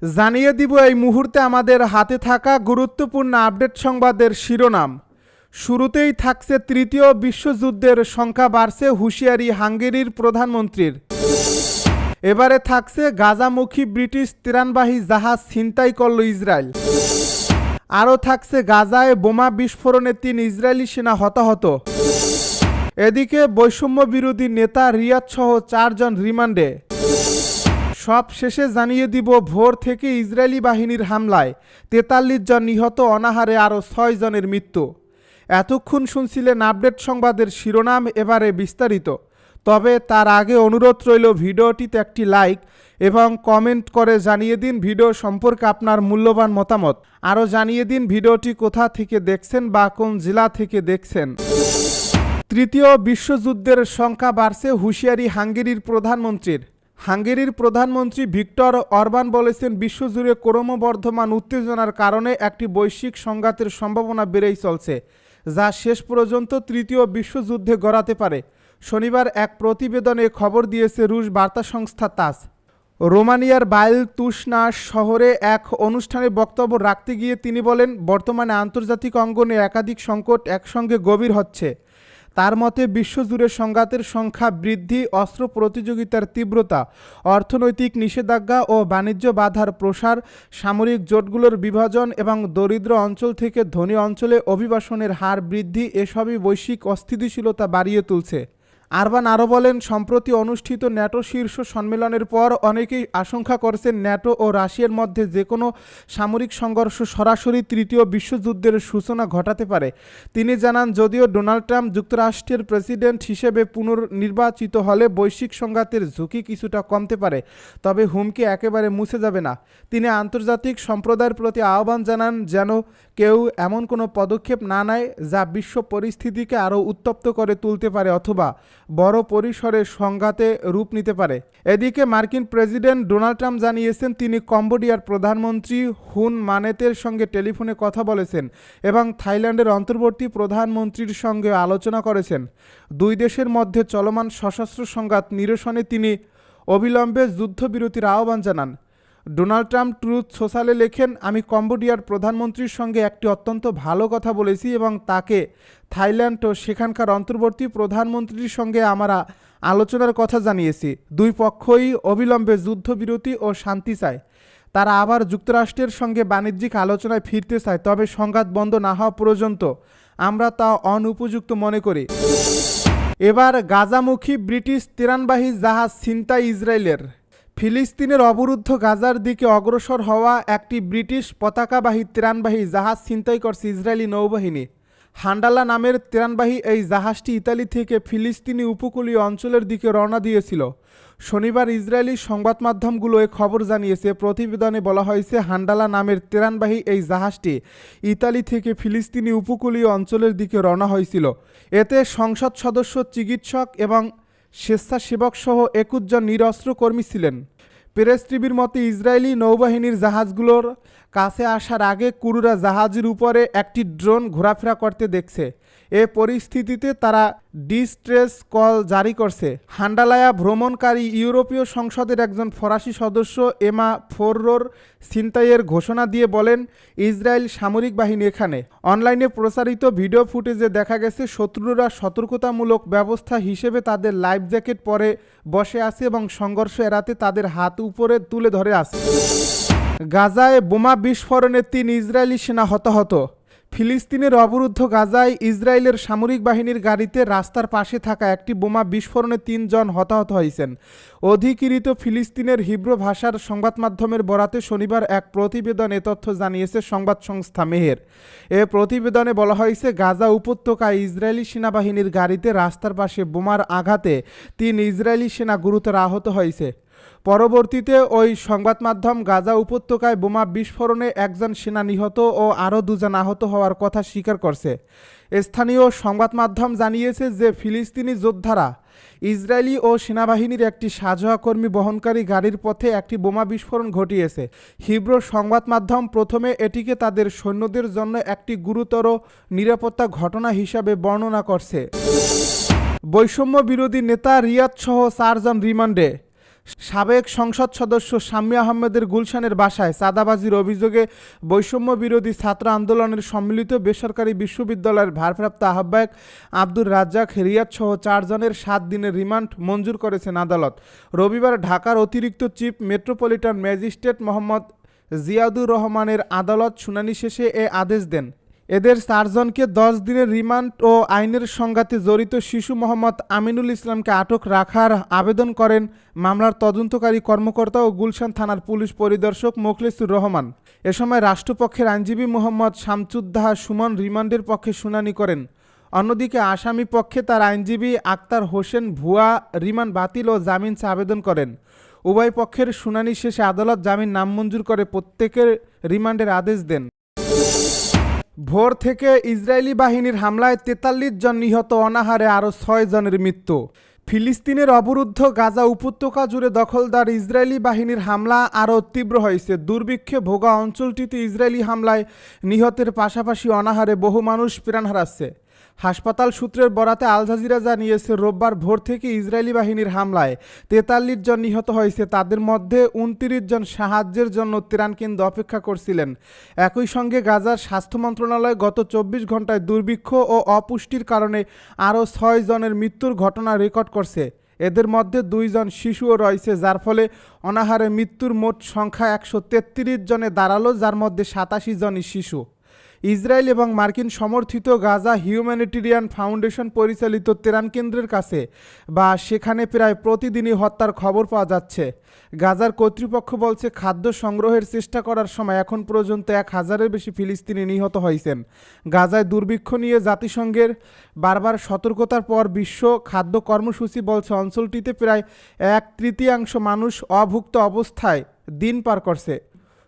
জানিয়ে দিব এই মুহূর্তে আমাদের হাতে থাকা গুরুত্বপূর্ণ আপডেট সংবাদের শিরোনাম। শুরুতেই থাকছে তৃতীয় বিশ্বযুদ্ধের সংখ্যা বাড়ছে, হুঁশিয়ারি হাঙ্গেরির প্রধানমন্ত্রীর। এবারে থাকছে গাজামুখী ব্রিটিশ ত্রাণবাহী জাহাজ ছিনতাই করল ইসরায়েল। আরও থাকছে গাজায় বোমা বিস্ফোরণে ৩ ইসরায়েলি সেনা হতাহত। এদিকে বৈষম্য বিরোধী নেতা রিয়াদ সহ 4 জন রিমান্ডে। সব শেষে জানিয়ে দিব ভোর থেকে ইসরায়েলি বাহিনীর হামলায় 43 জন নিহত, অনাহারে আরও 6 জনের মৃত্যু। এতক্ষণ শুনছিলেন আপডেট সংবাদের শিরোনাম, এবারে বিস্তারিত। তবে তার আগে অনুরোধ রইল ভিডিওটিতে একটি লাইক এবং কমেন্ট করে জানিয়ে দিন ভিডিও সম্পর্কে আপনার মূল্যবান মতামত। আরও জানিয়ে দিন ভিডিওটি কোথা থেকে দেখছেন বা কোন জেলা থেকে দেখছেন। তৃতীয় বিশ্বযুদ্ধের সংখ্যা বাড়ছে, হুঁশিয়ারি হাঙ্গেরির প্রধানমন্ত্রীর। হাঙ্গেরির প্রধানমন্ত্রী ভিক্টর অরবান বলেছেন, বিশ্বজুড়ে ক্রমবর্ধমান উত্তেজনার কারণে একটি বৈশ্বিক সংঘাতের সম্ভাবনা বেড়েই চলছে, যা শেষ পর্যন্ত তৃতীয় বিশ্বযুদ্ধে গড়াতে পারে। শনিবার এক প্রতিবেদনে খবর দিয়েছে রুশ বার্তা সংস্থা তাস। রোমানিয়ার বাইলতুসনা শহরে এক অনুষ্ঠানে বক্তব্য রাখতে গিয়ে তিনি বলেন, বর্তমানে আন্তর্জাতিক অঙ্গনে একাধিক সংকট একসঙ্গে গভীর হচ্ছে। তার মতে বিশ্বজুড়ে সংঘাতের সংখ্যা বৃদ্ধি, অস্ত্র প্রতিযোগিতার তীব্রতা, অর্থনৈতিক নিষেধাজ্ঞা ও বাণিজ্য বাধার প্রসার, সামরিক জোটগুলোর বিভাজন এবং দরিদ্র অঞ্চল থেকে ধনী অঞ্চলে অভিবাসনের হার বৃদ্ধি এসবই বৈশ্বিক অস্থিতিশীলতা বাড়িয়ে তুলছে। আরবান আরও বলেন, সম্প্রতি অনুষ্ঠিত ন্যাটো শীর্ষ সম্মেলনের পর অনেকেই আশঙ্কা করছেন ন্যাটো ও রাশিয়ার মধ্যে যে কোনো সামরিক সংঘর্ষ সরাসরি তৃতীয় বিশ্বযুদ্ধের সূচনা ঘটাতে পারে। তিনি জানান, যদিও ডোনাল্ড ট্রাম্প যুক্তরাষ্ট্রের প্রেসিডেন্ট হিসেবে পুনর্নির্বাচিত হলে বৈশ্বিক সংঘাতের ঝুঁকি কিছুটা কমতে পারে, তবে হুমকি একেবারে মুছে যাবে না। তিনি আন্তর্জাতিক সম্প্রদায়ের প্রতি আহ্বান জানান যেন কেউ এমন কোনো পদক্ষেপ না নেয় যা বিশ্ব পরিস্থিতিকে আরও উত্তপ্ত করে তুলতে পারে অথবা বড় পরিসরে সংঘাতে রূপ নিতে পারে। এদিকে মার্কিন প্রেসিডেন্ট ডোনাল্ড ট্রাম্প জানিয়েছেন, তিনি কম্বোডিয়ার প্রধানমন্ত্রী হুন মানেতের সঙ্গে টেলিফোনে কথা বলেছেন এবং থাইল্যান্ডের অন্তর্বর্তী প্রধানমন্ত্রীর সঙ্গে আলোচনা করেছেন। দুই দেশের মধ্যে চলমান সশস্ত্র সংঘাত নিরসনে তিনি অবিলম্বে যুদ্ধবিরতির আহ্বান জানান। ডোনাল্ড ট্রাম্প ট্রুথ সোশ্যালে লেখেন, আমি কম্বোডিয়ার প্রধানমন্ত্রীর সঙ্গে একটি অত্যন্ত ভালো কথা বলেছি এবং তাকে থাইল্যান্ড ও সেখানকার অন্তর্বর্তী প্রধানমন্ত্রীর সঙ্গে আমরা আলোচনার কথা জানিয়েছি। দুই পক্ষই অবিলম্বে যুদ্ধবিরতি ও শান্তি চায়। তারা আবার যুক্তরাষ্ট্রের সঙ্গে বাণিজ্যিক আলোচনায় ফিরতে চায়, তবে সংঘাত বন্ধ না হওয়া পর্যন্ত আমরা তা অনুপযুক্ত মনে করি। এবার গাজামুখী ব্রিটিশ ত্রাণবাহী জাহাজ ছিনতাই ইসরায়েলের। ফিলিস্তিনের অবরুদ্ধ গাজার দিকে অগ্রসর হওয়া একটি ব্রিটিশ পতাকাবাহী ত্রাণবাহী জাহাজ ছিনতাই করছে ইসরায়েলি নৌবাহিনী। হান্ডালা নামের ত্রাণবাহী এই জাহাজটি ইতালি থেকে ফিলিস্তিনি উপকূলীয় অঞ্চলের দিকে রওনা দিয়েছিল। শনিবার ইসরায়েলি সংবাদ মাধ্যমগুলো এ খবর জানিয়েছে। প্রতিবেদনে বলা হয়েছে, হান্ডালা নামের ত্রাণবাহী এই জাহাজটি ইতালি থেকে ফিলিস্তিনি উপকূলীয় অঞ্চলের দিকে রওনা হয়েছিল। এতে সংসদ সদস্য, চিকিৎসক এবং স্বেচ্ছাসেবক সহ 21 জন নিরস্ত্র কর্মী ছিলেন। প্রেস টিভির মতে, ইসরায়েলি নৌবাহিনীর জাহাজগুলোর কাছে আসার আগে ক্রুরা জাহাজের উপরে একটি ড্রোন ঘোরাফেরা করতে দেখছে। এ পরিস্থিতিতে তারা ডিস্ট্রেস কল জারি করছে। হান্ডালায়া ভ্রমণকারী ইউরোপীয় সংসদের একজন ফরাসি সদস্য এমা ফোররোর ছিনতাইয়ের ঘোষণা দিয়ে বলেন, ইসরায়েল সামরিক বাহিনী এখানে। অনলাইনে প্রচারিত ভিডিও ফুটেজে দেখা গেছে শত্রুরা সতর্কতামূলক ব্যবস্থা হিসেবে তাদের লাইফ জ্যাকেট পরে বসে আছে এবং সংঘর্ষ এড়াতে তাদের হাত উপরে তুলে ধরে আছে। গাজায় বোমা বিস্ফোরণে 3 ইসরায়েলি সেনা হতাহত। ফিলিস্তিনের অবরুদ্ধ গাজায় ইসরায়েলের সামরিক বাহিনীর গাড়িতে রাস্তার পাশে থাকা একটি বোমা বিস্ফোরণে 3 জন হতাহত হয়েছেন। অধিকৃত ফিলিস্তিনের হিব্রু ভাষার সংবাদ মাধ্যমের বরাতে শনিবার এক প্রতিবেদন এ তথ্য জানিয়েছে সংবাদ সংস্থা মেহের। এ প্রতিবেদনে বলা হয়েছে, গাজা উপত্যকায় ইসরায়েলি সেনাবাহিনীর গাড়িতে রাস্তার পাশে বোমার আঘাতে 3 ইসরায়েলি সেনা গুরুতর আহত হয়েছে। পরবর্তীতে ওই সংবাদ মাধ্যম গাজা উপত্যকায় বোমা বিস্ফোরণে 1 জন সেনা নিহত ও আরও 2 জন আহত হওয়ার কথা স্বীকার করছে। স্থানীয় সংবাদ মাধ্যম জানিয়েছে যে ফিলিস্তিনি যোদ্ধারা ইসরায়েলি ও সেনাবাহিনীর একটি সাঁজোয়া কর্মী বহনকারী গাড়ির পথে একটি বোমা বিস্ফোরণ ঘটিয়েছে। হিব্রু সংবাদ মাধ্যম প্রথমে এটিকে তাদের সৈন্যদের জন্য একটি গুরুতর নিরাপত্তা ঘটনা হিসাবে বর্ণনা করছে। বৈষম্য বিরোধী নেতা রিয়াদ সহ 4 জন রিমান্ডে। সাবেক সংসদ সদস্য শাম্মী আহমেদের গুলশানের বাসায় চাঁদাবাজির অভিযোগে বৈষম্য বিরোধী ছাত্র আন্দোলনের সম্মিলিত বেসরকারি বিশ্ববিদ্যালয়ের ভারপ্রাপ্ত আহ্বায়ক আব্দুর রাজ্জাক রিয়াদসহ 4 জনের 7 দিনের রিমান্ড মঞ্জুর করেছেন আদালত। রবিবার ঢাকার অতিরিক্ত chief metropolitan magistrate Mohammad Ziadur রহমানের আদালত শুনানি শেষে এ আদেশ দেন। এদের 4 জনকে 10 দিনের রিমান্ড ও আইনের সংঘাতে জড়িত শিশু মোহাম্মদ আমিনুল ইসলামকে আটক রাখার আবেদন করেন মামলার তদন্তকারী কর্মকর্তা ও গুলশান থানার পুলিশ পরিদর্শক মোখলেসুর রহমান। এ সময় রাষ্ট্রপক্ষের আইনজীবী মোহাম্মদ শামসুদ্দাহা সুমন রিমান্ডের পক্ষে শুনানি করেন। অন্যদিকে আসামি পক্ষে তার আইনজীবী আক্তার হোসেন ভুয়া রিমান্ড বাতিল ও জামিন চেয়ে আবেদন করেন। উভয় পক্ষের শুনানি শেষে আদালত জামিন নামঞ্জুর করে প্রত্যেকের রিমান্ডের আদেশ দেন। ভোর থেকে ইসরায়েলি বাহিনীর হামলায় 43 জন নিহত, অনাহারে আরও 6 জনের মৃত্যু। ফিলিস্তিনের অবরুদ্ধ গাজা উপত্যকা জুড়ে দখলদার ইসরায়েলি বাহিনীর হামলা আরও তীব্র হয়েছে। দুর্ভিক্ষে ভোগা অঞ্চলটিতে ইসরায়েলি হামলায় নিহতের পাশাপাশি অনাহারে বহু মানুষ প্রাণ হারাচ্ছে। হাসপাতাল সূত্রের বরাতে আল জাজিরা জানিয়েছে, রোববার ভোর থেকে ইসরায়েলি বাহিনীর হামলায় 43 জন নিহত হয়েছে। তাদের মধ্যে 29 জন সাহায্যের জন্য ত্রাণ কেন্দ্র অপেক্ষা করছিলেন। একই সঙ্গে গাজার স্বাস্থ্য মন্ত্রণালয় গত 24 ঘন্টায় দুর্ভিক্ষ ও অপুষ্টির কারণে আরও 6 জনের মৃত্যুর ঘটনা রেকর্ড করছে। এদের মধ্যে 2 জন শিশুও রয়েছে, যার ফলে অনাহারে মৃত্যুর মোট সংখ্যা 133 জনে দাঁড়ালো, যার মধ্যে 87 জনই শিশু। ইসরায়েল এবং মার্কিন সমর্থিত গাজা হিউম্যানিটেরিয়ান ফাউন্ডেশন পরিচালিত ত্রাণ কেন্দ্রের কাছে বা সেখানে প্রায় প্রতিদিনই হত্যার খবর পাওয়া যাচ্ছে। গাজার কর্তৃপক্ষ বলছে, খাদ্য সংগ্রহের চেষ্টা করার সময় এখন পর্যন্ত 1000-এর বেশি ফিলিস্তিনি নিহত হয়েছেন। গাজায় দুর্ভিক্ষ নিয়ে জাতিসংঘের বারবার সতর্কতার পর বিশ্ব খাদ্য কর্মসূচি বলছে, অঞ্চলটিতে প্রায় 1/3 মানুষ অভুক্ত অবস্থায় দিন পার করছে।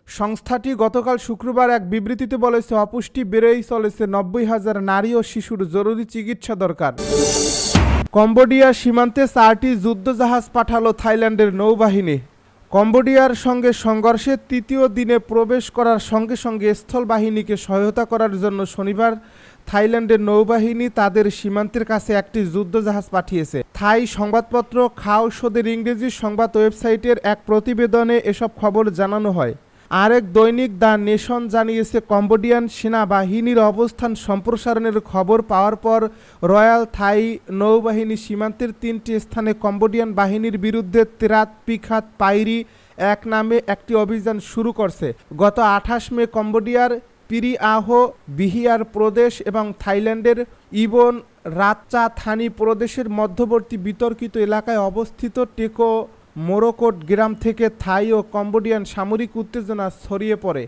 সংস্থাটি গতকাল শুক্রবার এক বিবৃতিতে বলেছে, অপুষ্টি বেড়েই চলেছে, 90,000 নারী ও শিশুর জরুরি চিকিৎসা দরকার। কম্বোডিয়া সীমান্তে 4টি যুদ্ধজাহাজ পাঠালো থাইল্যান্ডের নৌবাহিনী। কম্বোডিয়ার সঙ্গে সংঘর্ষের 3য় দিনে প্রবেশ করার সঙ্গে সঙ্গে স্থল বাহিনীকে সহায়তা করার জন্য শনিবার থাইল্যান্ডের নৌবাহিনী তাদের সীমান্তের কাছে একটি যুদ্ধজাহাজ পাঠিয়েছে। থাই সংবাদপত্র খাও শোদের ইংরেজি সংবাদ ওয়েবসাইটের এক প্রতিবেদনে এসব খবর জানানো হয়। আরেক দৈনিক দ্য নেশন জানিয়েছে, কম্বোডিয়ান সেনাবাহিনীর অবস্থান সম্প্রসারণের খবর পাওয়ার পর রয়্যাল থাই নৌবাহিনী সীমান্তের 3টি স্থানে কম্বোডিয়ান বাহিনীর বিরুদ্ধে তেরাত পিখাত পাইরি এক নামে একটি অভিযান শুরু করছে। গত 28 মে কম্বোডিয়ার পিরিআহো বিহিয়ার প্রদেশ এবং থাইল্যান্ডের ইবন রাতচাথানি প্রদেশের মধ্যবর্তী বিতর্কিত এলাকায় অবস্থিত টেকো মোরোকোট গ্রাম থেকে থাই ও কম্বোডিয়ান সামরিক উত্তেজনা ছড়িয়ে পড়ে।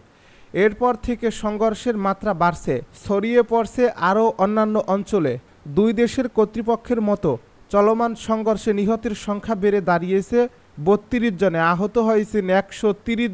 এরপর থেকে সংঘর্ষের মাত্রা বাড়ছে, ছড়িয়ে পড়ছে আরও অন্যান্য অঞ্চলে। দুই দেশের কর্তৃপক্ষের মতো চলমান সংঘর্ষে নিহতের সংখ্যা বেড়ে দাঁড়িয়েছে 32 জনে, আহত হয়েছেন 130